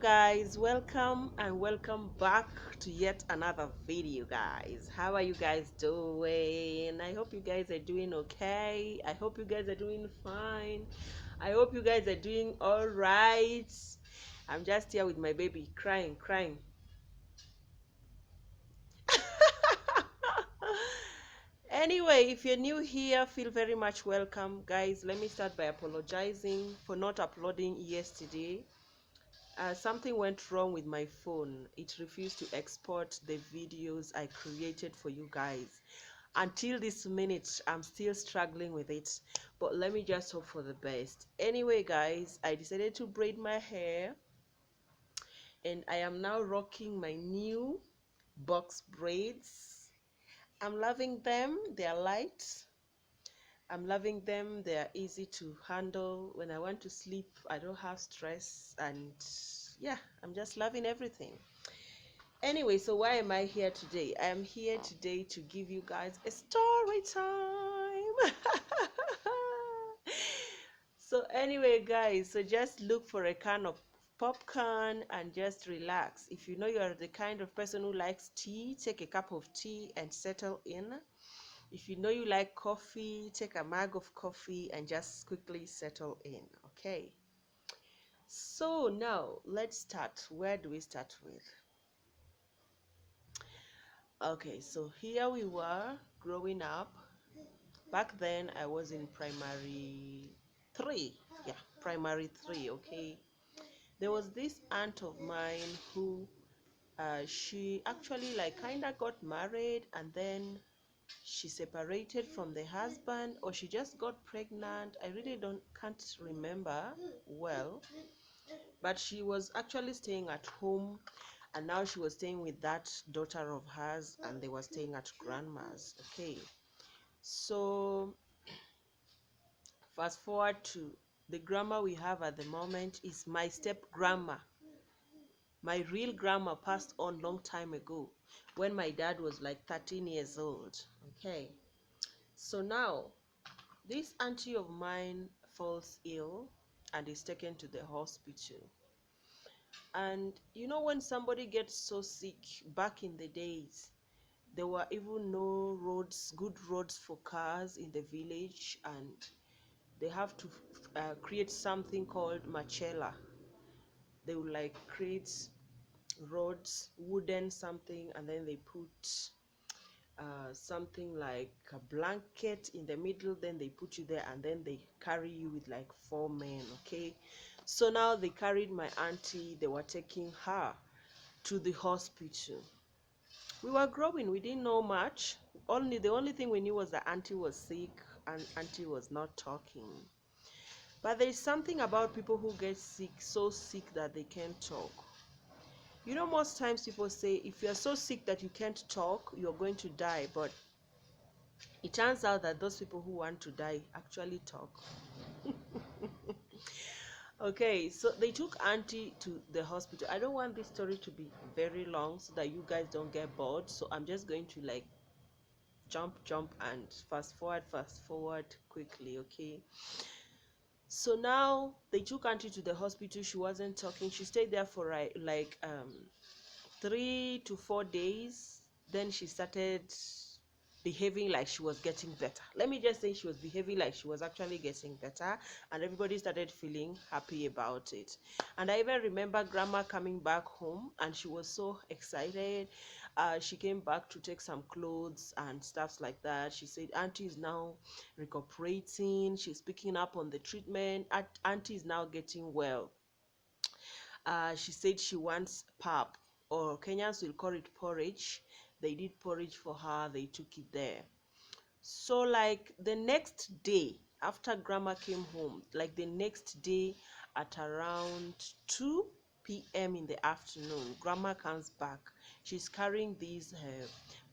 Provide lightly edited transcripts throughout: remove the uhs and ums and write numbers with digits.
guys, welcome and welcome back to yet another video. Guys, how are you guys doing? I hope you guys are doing okay. I hope you guys are doing fine. I hope you guys are doing all right. I'm just here with my baby crying. Anyway, if you're new here, feel very much welcome. Guys, let me start by apologizing for not uploading yesterday. Something went wrong with my phone. It refused to export the videos I created for you guys. Until this minute, I'm still struggling with it. But let me just hope for the best. Anyway, guys, I decided to braid my hair. And I am now rocking my new box braids. I'm loving them. They are light. I'm loving them. They are easy to handle. When I want to sleep, I don't have stress. And yeah, I'm just loving everything. Anyway, so why am I here today? I am here today to give you guys a story time. So anyway, guys, so just look for a can of popcorn and just relax. If you know you are the kind of person who likes tea, take a cup of tea and settle in. If you know you like coffee, take a mug of coffee and just quickly settle in. Okay, so now let's start. Where do we start with? Okay, so here we were growing up. Back then I was in primary 3. Yeah, primary 3. Okay, there was this aunt of mine who she actually like kind of got married, and then she separated from the husband, or she just got pregnant. I really can't remember well, but she was actually staying at home, and now she was staying with that daughter of hers, and they were staying at grandma's. Okay, so fast forward to the grandma we have at the moment is my step grandma. My real grandma passed on long time ago when my dad was like 13 years old. Okay, so now this auntie of mine falls ill and is taken to the hospital. And you know, when somebody gets so sick, back in the days, there were even no roads, good roads for cars in the village, and they have to create something called machela. They would like create roads, wooden something, and then they put something like a blanket in the middle, then they put you there, and then they carry you with like 4 men. Okay, so now they carried my auntie. They were taking her to the hospital. We were growing, we didn't know much. The only thing we knew was that auntie was sick and auntie was not talking. But there is something about people who get sick, so sick that they can't talk. You know, most times people say if you're so sick that you can't talk, you're going to die. But it turns out that those people who want to die actually talk. Okay, so they took auntie to the hospital. I don't want this story to be very long so that you guys don't get bored. So I'm just going to like jump and fast forward quickly. Okay, so now they took auntie to the hospital. She wasn't talking. She stayed there for like 3 to 4 days. Then she started behaving like she was getting better. Let me just say she was behaving like she was actually getting better, and everybody started feeling happy about it. And I even remember grandma coming back home, and she was so excited. She came back to take some clothes and stuff like that. She said auntie is now recuperating, she's picking up on the treatment, auntie is now getting well. She said she wants pap, or Kenyans will call it porridge. They did porridge for her, they took it there. So like the next day after grandma came home, like the next day at around 2 p.m. in the afternoon, grandma comes back. She's carrying this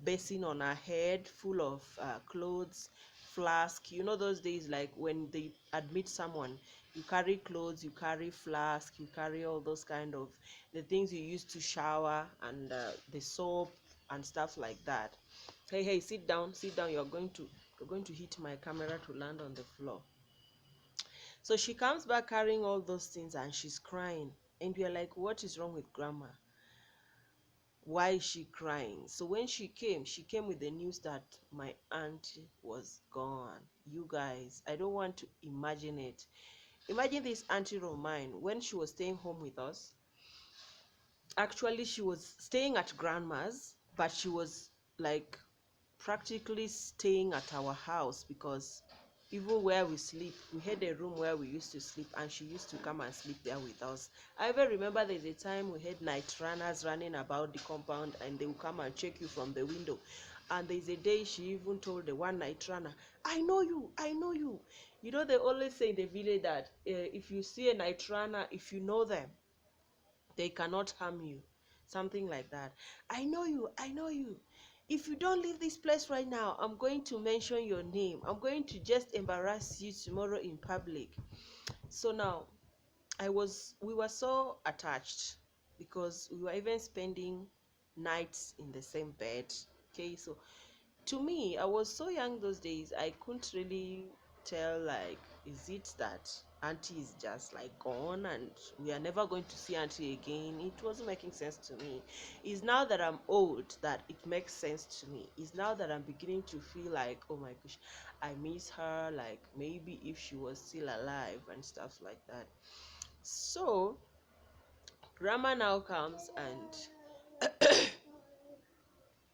basin on her head full of clothes, flask. You know those days, like when they admit someone, you carry clothes, you carry flask, you carry all those kind of the things you use to shower, and the soap and stuff like that. Hey, sit down, you're going to hit my camera to land on the floor. So she comes back carrying all those things and she's crying. And we are like, what is wrong with grandma? Why is she crying? So when she came with the news that my auntie was gone. You guys, I don't want to imagine it. Imagine this auntie Romine, when she was staying home with us. Actually, she was staying at grandma's, but she was like practically staying at our house, because even where we sleep, we had a room where we used to sleep, and she used to come and sleep there with us. I even remember there's a time we had night runners running about the compound, and they will come and check you from the window. And there's a day she even told the one night runner, I know you, I know you. You know, they always say in the village that if you see a night runner, if you know them, they cannot harm you, something like that. I know you, I know you. If you don't leave this place right now, I'm going to mention your name. I'm going to just embarrass you tomorrow in public. So now we were so attached, because we were even spending nights in the same bed. Okay, so to me, I was so young those days, I couldn't really tell, like, is it that auntie is just like gone and we are never going to see auntie again? It wasn't making sense to me. It's now that I'm old that it makes sense to me. It's now that I'm beginning to feel like, oh my gosh, I miss her, like maybe if she was still alive and stuff like that. So grandma now comes, and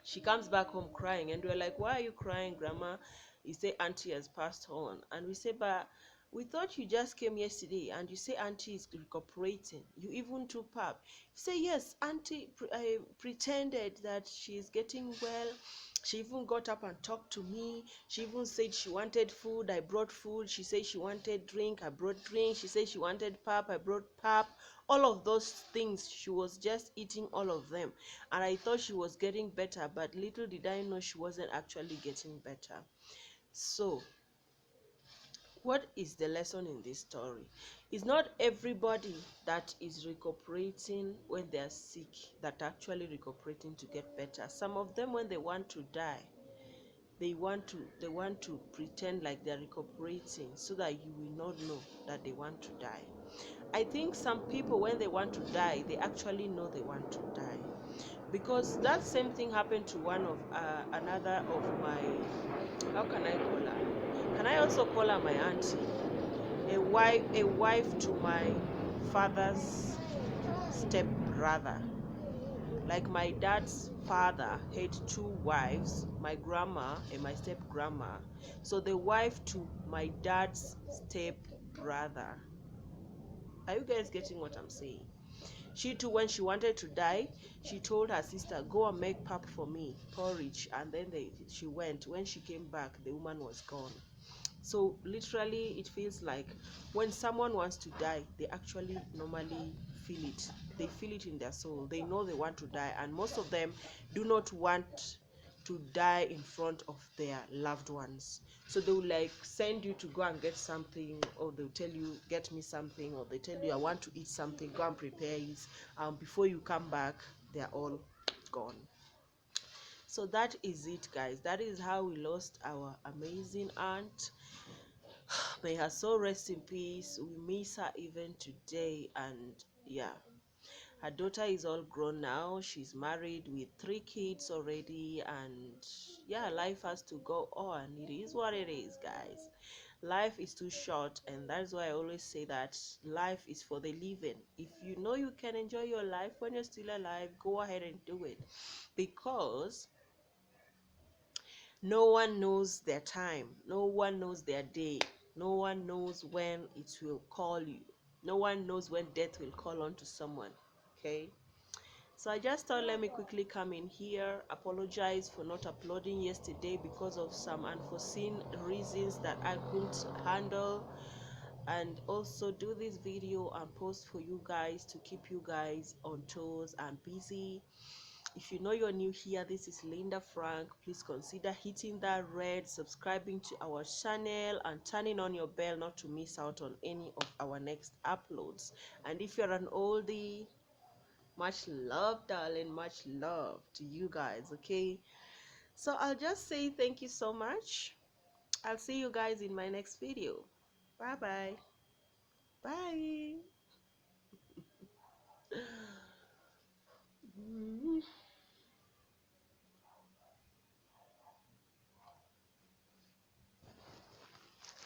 she comes back home crying, and we're like, why are you crying, grandma? You say auntie has passed on. And we say, but we thought you just came yesterday, and you say auntie is recuperating. You even took pap. You say, yes, auntie pretended that she's getting well. She even got up and talked to me. She even said she wanted food, I brought food. She said she wanted drink, I brought drink. She said she wanted pap, I brought pap. All of those things, she was just eating all of them. And I thought she was getting better, but little did I know she wasn't actually getting better. So what is the lesson in this story? It's not everybody that is recuperating when they are sick that actually recuperating to get better. Some of them, when they want to die, they want to pretend like they're recuperating so that you will not know that they want to die. I think some people, when they want to die, they actually know they want to die, because that same thing happened to one of another of my, how can I call her? Can I also call her my auntie? A wife to my father's step brother. Like, my dad's father had two wives, my grandma and my step grandma. So the wife to my dad's step brother. Are you guys getting what I'm saying? She too, when she wanted to die, she told her sister, go and make pap for me, porridge. And then she went. When she came back, the woman was gone. So literally, it feels like when someone wants to die, they actually normally feel it. They feel it in their soul. They know they want to die, and most of them do not want to die in front of their loved ones. So they will like send you to go and get something, or they'll tell you, get me something, or they tell you, I want to eat something, go and prepare it. Before you come back, they're all gone. So that is it, guys. That is how we lost our amazing aunt. May her soul rest in peace. We miss her even today. And yeah, her daughter is all grown now. She's married with 3 kids already, and yeah, life has to go on. It is what it is, guys. Life is too short, and that's why I always say that life is for the living. If you know you can enjoy your life when you're still alive, go ahead and do it, because no one knows their time, no one knows their day, no one knows when it will call you, no one knows when death will call on to someone. Okay, so I just thought, let me quickly come in here, apologize for not uploading yesterday because of some unforeseen reasons that I couldn't handle, and also do this video and post for you guys to keep you guys on toes and busy. If you know you're new here, this is Linda Frank. Please consider hitting that red, subscribing to our channel, and turning on your bell not to miss out on any of our next uploads. And if you're an oldie, much love, darling, much love to you guys. Okay, so I'll just say thank you so much. I'll see you guys in my next video. Bye bye. Bye.